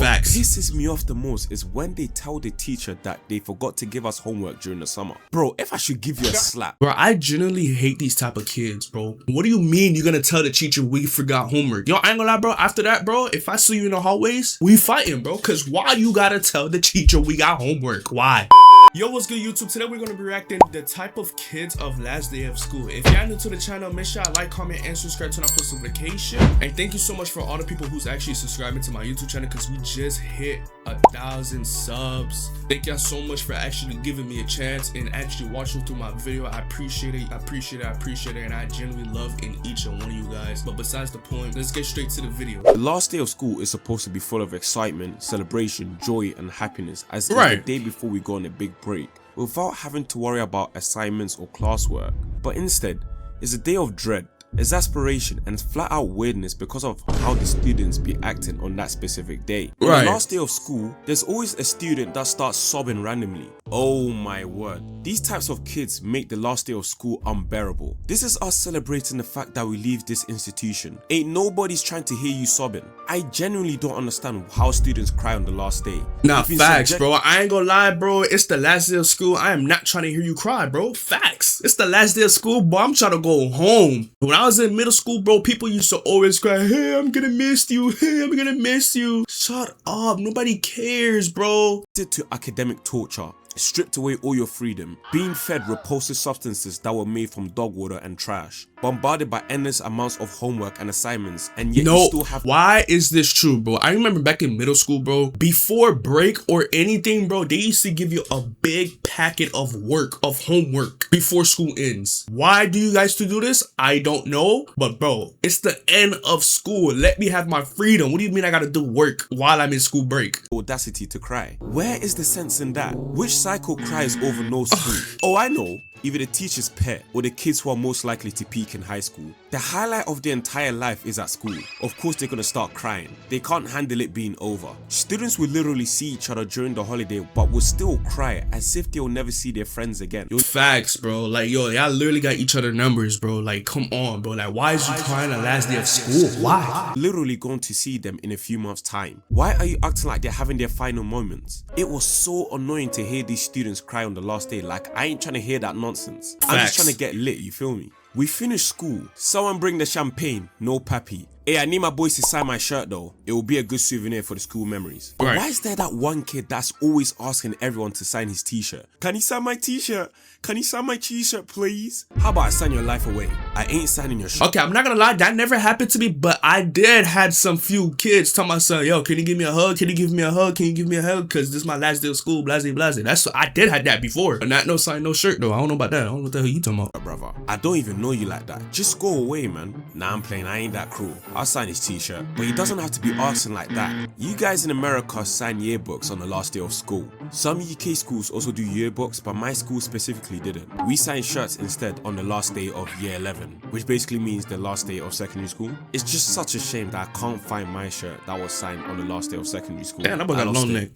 Facts. What pisses me off the most is when they tell the teacher that they forgot to give us homework during the summer. Bro, if I should give you a slap. Bro, I genuinely hate these type of kids, bro. What do you mean you're gonna tell the teacher we forgot homework? Yo, I ain't gonna lie, bro. After that, bro, if I see you in the hallways, we fighting, bro. Cause why you gotta tell the teacher we got homework? Why? Yo, what's good, YouTube? Today we're gonna be reacting the type of kids of last day of school. If y'all new to the channel, make sure I like, comment, and subscribe to our post notification. And thank you so much for all the people who's actually subscribing to my YouTube channel, because we just hit 1,000 subs. Thank y'all so much for actually giving me a chance and actually watching through my video. I appreciate it. I appreciate it, and I genuinely love in each and one of you guys. But besides the point, let's get straight to the video. The last day of school is supposed to be full of excitement, celebration, joy, and happiness, as it's the day before we go on a big break, without having to worry about assignments or classwork. But instead, it's a day of dread, exasperation, and flat out weirdness because of how the students be acting on that specific day. On the last day of school, there's always a student that starts sobbing randomly. Oh my word. These types of kids make the last day of school unbearable. This is us celebrating the fact that we leave this institution. Ain't nobody's trying to hear you sobbing. I genuinely don't understand how students cry on the last day. Nah, facts, bro. I ain't gonna lie, bro. It's the last day of school. I am not trying to hear you cry, bro. Facts. It's the last day of school, bro. I'm trying to go home. When I was in middle school, bro, people used to always cry, hey, I'm gonna miss you. Hey, I'm gonna miss you. Shut up. Nobody cares, bro. To academic torture, stripped away all your freedom, being fed repulsive substances that were made from dog water and trash, bombarded by endless amounts of homework and assignments, and yet you still have— Why is this true, bro? I remember back in middle school, bro, before break or anything, bro, they used to give you a big packet of homework before school ends. Why do you guys do this? I don't know, but bro, it's the end of school. Let me have my freedom. What do you mean I gotta do work while I'm in school break? Audacity to cry. Where is the sense in that? Which cycle cries over no school? Oh, I know. Either the teacher's pet or the kids who are most likely to peak in high school. The highlight of their entire life is at school. Of course they're gonna start crying. They can't handle it being over. Students will literally see each other during the holiday but will still cry as if they'll never see their friends again. Yo, facts, bro. Like, yo, y'all literally got each other numbers, bro. Like, come on, bro. Like, why is you crying the last day of school? Why? Literally going to see them in a few months' time. Why are you acting like they're having their final moments? It was so annoying to hear these students cry on the last day. Like, I ain't trying to hear that nonsense. I'm just trying to get lit, you feel me? We finished school. Someone bring the champagne, no pappy. Hey, I need my boys to sign my shirt though. It will be a good souvenir for the school memories. But why is there that one kid that's always asking everyone to sign his t-shirt? Can he sign my t-shirt? Can you sign my t-shirt, please? How about I sign your life away? I ain't signing your shirt. Okay, I'm not gonna lie, that never happened to me, but I did had some few kids tell my son, yo, can you give me a hug? Can you give me a hug? Can you give me a hug? Cause this is my last day of school, blase, blase. I did have that before. But not no sign, no shirt though. I don't know about that. I don't know what the hell you talking about. Brother, I don't even know you like that. Just go away, man. Nah, I'm playing. I ain't that cruel. I'll sign his t-shirt. But he doesn't have to be asking like that. You guys in America sign yearbooks on the last day of school. Some UK schools also do yearbooks, but my school specifically didn't. We signed shirts instead on the last day of year 11, which basically means the last day of secondary school. It's just such a shame that I can't find my shirt that was signed on the last day of secondary school. Damn, that boy got a long neck.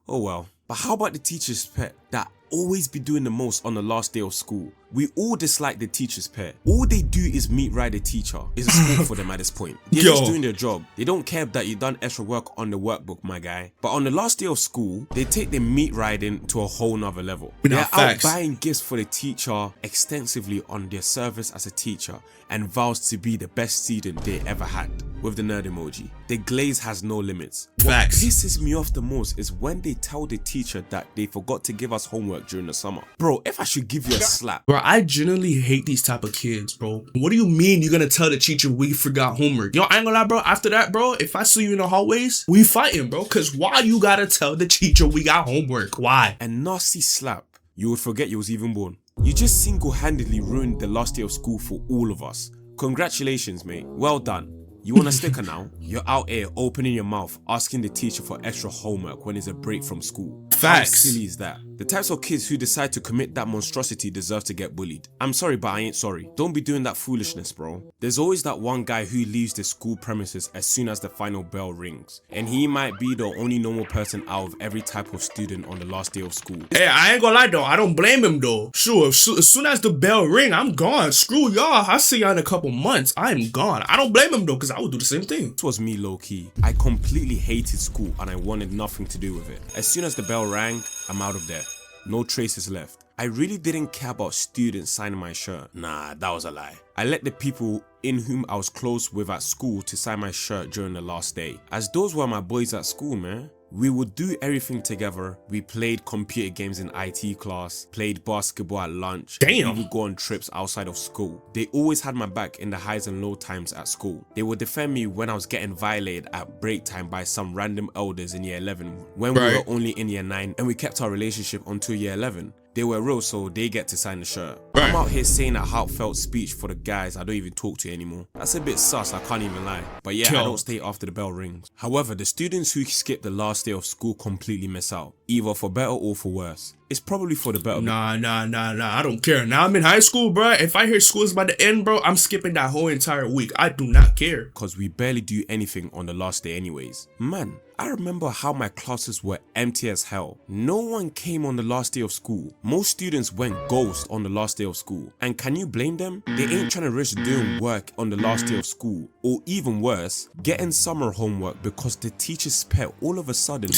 Oh well. But how about the teacher's pet that always be doing the most on the last day of school? We all dislike the teacher's pet. All they do is meet ride the teacher. It's a sport for them at this point. They're just doing their job. They don't care that you done extra work on the workbook, my guy. But on the last day of school, they take the meat riding to a whole nother level. They're out buying gifts for the teacher extensively on their service as a teacher and vows to be the best student they ever had. With the nerd emoji. The glaze has no limits. What pisses me off the most is when they tell the teacher that they forgot to give us homework during the summer. Bro, if I should give you a slap. Bro, I genuinely hate these type of kids, bro. What do you mean you're gonna tell the teacher we forgot homework? Yo, I ain't gonna lie, bro. After that, bro, if I see you in the hallways, we fighting, bro. Cause why you gotta tell the teacher we got homework? Why? A nasty slap. You would forget you was even born. You just single-handedly ruined the last day of school for all of us. Congratulations, mate. Well done. You want a sticker now? You're out here opening your mouth, asking the teacher for extra homework when it's a break from school. Facts. How silly is that? The types of kids who decide to commit that monstrosity deserve to get bullied. I'm sorry, but I ain't sorry. Don't be doing that foolishness, bro. There's always that one guy who leaves the school premises as soon as the final bell rings. And he might be the only normal person out of every type of student on the last day of school. Hey, I ain't gonna lie though, I don't blame him though. Sure, as soon as the bell ring, I'm gone. Screw y'all, I'll see y'all in a couple months. I'm gone. I don't blame him though, because I would do the same thing. This was me low-key. I completely hated school and I wanted nothing to do with it. As soon as the bell rang, I'm out of there. No traces left. I really didn't care about students signing my shirt. Nah, that was a lie. I let the people in whom I was close with at school to sign my shirt during the last day, as those were my boys at school, man. We would do everything together. We played computer games in IT class, played basketball at lunch. Damn. We would go on trips outside of school. They always had my back in the highs and low times at school. They would defend me when I was getting violated at break time by some random elders in year 11 when we were only in year 9, and we kept our relationship until year 11. They were real, so they get to sign the shirt. I'm out here saying a heartfelt speech for the guys I don't even talk to anymore. That's a bit sus, I can't even lie. But yeah, I don't stay after the bell rings. However, the students who skip the last day of school completely miss out, either for better or for worse. It's probably for the better. Nah, I don't care. Now I'm in high school, bro. If I hear school is about to end, bro, I'm skipping that whole entire week. I do not care. Because we barely do anything on the last day anyways. Man, I remember how my classes were empty as hell. No one came on the last day of school. Most students went ghost on the last day of school. And can you blame them? They ain't trying to risk doing work on the last day of school. Or even worse, getting summer homework because the teacher's pet all of a sudden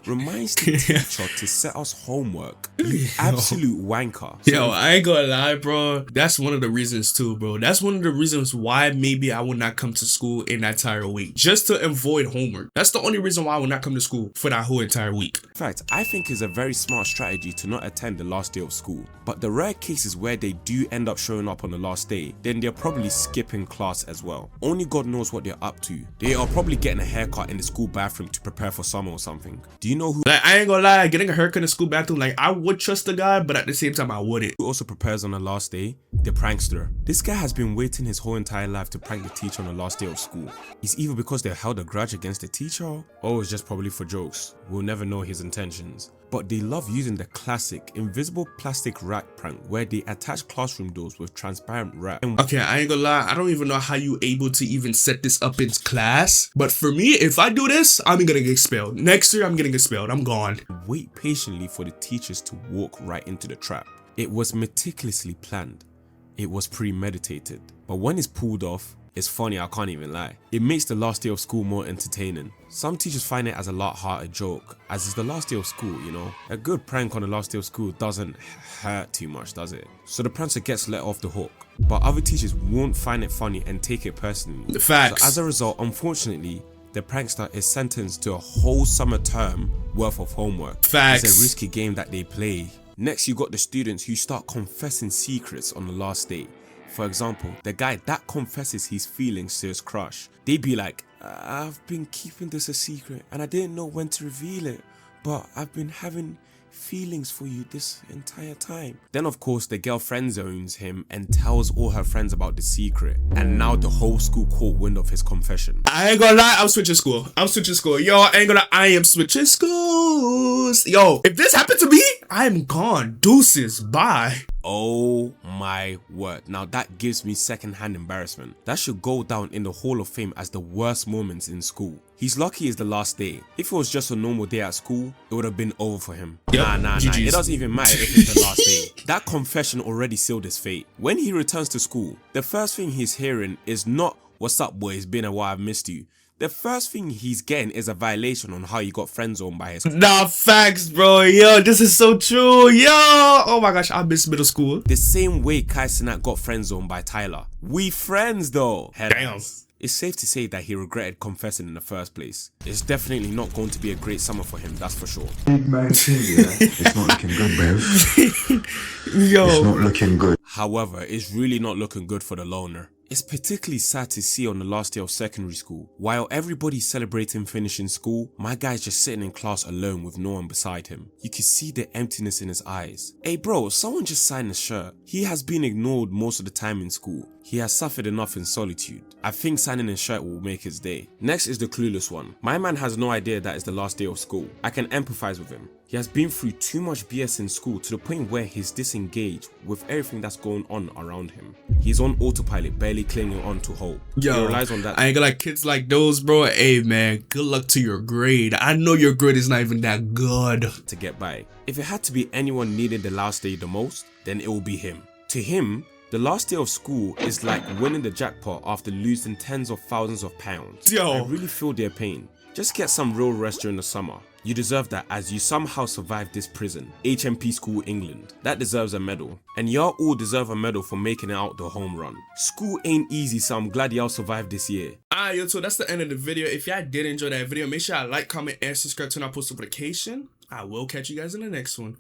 reminds the teacher to set us homework. You absolute wanker. Yo, I ain't gonna lie, bro. That's one of the reasons too, bro. That's one of the reasons why maybe I would not come to school in that entire week. Just to avoid homework. That's the only reason why I would not come to school for that whole entire week. In fact, I think it's a very smart strategy to not attend the last day of school. But the rare cases where they do end up showing up on the last day, then they're probably skipping class as well. Only God knows what they're up to. They are probably getting a haircut in the school bathroom to prepare for summer or something. Do you know who? Like, I ain't gonna lie, getting a haircut in the school bathroom, like, I would trust the guy, but at the same time, I wouldn't. Who also prepares on the last day? The prankster. This guy has been waiting his whole entire life to prank the teacher on the last day of school. It's either because they held a grudge against the teacher, or it's just probably for jokes. We'll never know his intentions. But they love using the classic invisible plastic rack prank where they attach classroom doors with transparent wrap. Okay, I ain't gonna lie, I don't even know how you able to even set this up in class. But for me, if I do this, I'm gonna get expelled. Next year, I'm getting expelled. I'm gone. Wait patiently for the teachers to walk right into the trap. It was meticulously planned. It was premeditated. But when it's pulled off, it's funny, I can't even lie. It makes the last day of school more entertaining. Some teachers find it as a light-hearted joke, as it's the last day of school, you know. A good prank on the last day of school doesn't hurt too much, does it? So the prankster gets let off the hook. But other teachers won't find it funny and take it personally. The facts. So as a result, unfortunately, the prankster is sentenced to a whole summer term worth of homework. Facts. It's a risky game that they play. Next, you got the students who start confessing secrets on the last day. For example, the guy that confesses his feelings to his crush, they be like, I've been keeping this a secret and I didn't know when to reveal it, but I've been having feelings for you this entire time. Then of course the girl friend zones him and tells all her friends about the secret, and now the whole school caught wind of his confession. I ain't gonna lie, I'm switching school. Yo, I ain't gonna lie, I am switching schools. Yo, if this happened to me, I'm gone. Deuces, bye. Oh my word. Now that gives me secondhand embarrassment. That should go down in the Hall of Fame as the worst moments in school. He's lucky it's the last day. If it was just a normal day at school, it would have been over for him. Yep. Nah. It doesn't even matter if it's the last day. That confession already sealed his fate. When he returns to school, the first thing he's hearing is not, "What's up, boy? It's been a while, I've missed you." The first thing he's getting is a violation on how he got friend zoned by his... Nah, facts, bro. Yo, this is so true. Yo, oh my gosh, I miss middle school. The same way Kai Cenat got friend zoned by Tyler. We friends though. Damn. It's safe to say that he regretted confessing in the first place. It's definitely not going to be a great summer for him, that's for sure. Big man thing, yeah. It's not looking good, bro. Yo. It's not looking good. However, it's really not looking good for the loner. It's particularly sad to see on the last day of secondary school. While everybody's celebrating finishing school, my guy's just sitting in class alone with no one beside him. You can see the emptiness in his eyes. Hey bro, someone just signed his shirt. He has been ignored most of the time in school. He has suffered enough in solitude. I think signing his shirt will make his day. Next is the clueless one. My man has no idea that it's the last day of school. I can empathize with him. He has been through too much BS in school to the point where he's disengaged with everything that's going on around him. He's on autopilot, barely clinging on to hope. Yo, he relies on that. I ain't gonna like kids like those, bro. Hey man, good luck to your grade. I know your grade is not even that good to get by. If it had to be anyone needing the last day the most, then it will be him. To him, the last day of school is like winning the jackpot after losing tens of thousands of pounds. Yo, I really feel their pain. Just get some real rest during the summer. You deserve that as you somehow survived this prison. HMP School England. That deserves a medal. And y'all all deserve a medal for making it out the home run. School ain't easy, so I'm glad y'all survived this year. Alright, yo, so that's the end of the video. If y'all did enjoy that video, make sure y'all like, comment, and subscribe to our post notification. I will catch you guys in the next one.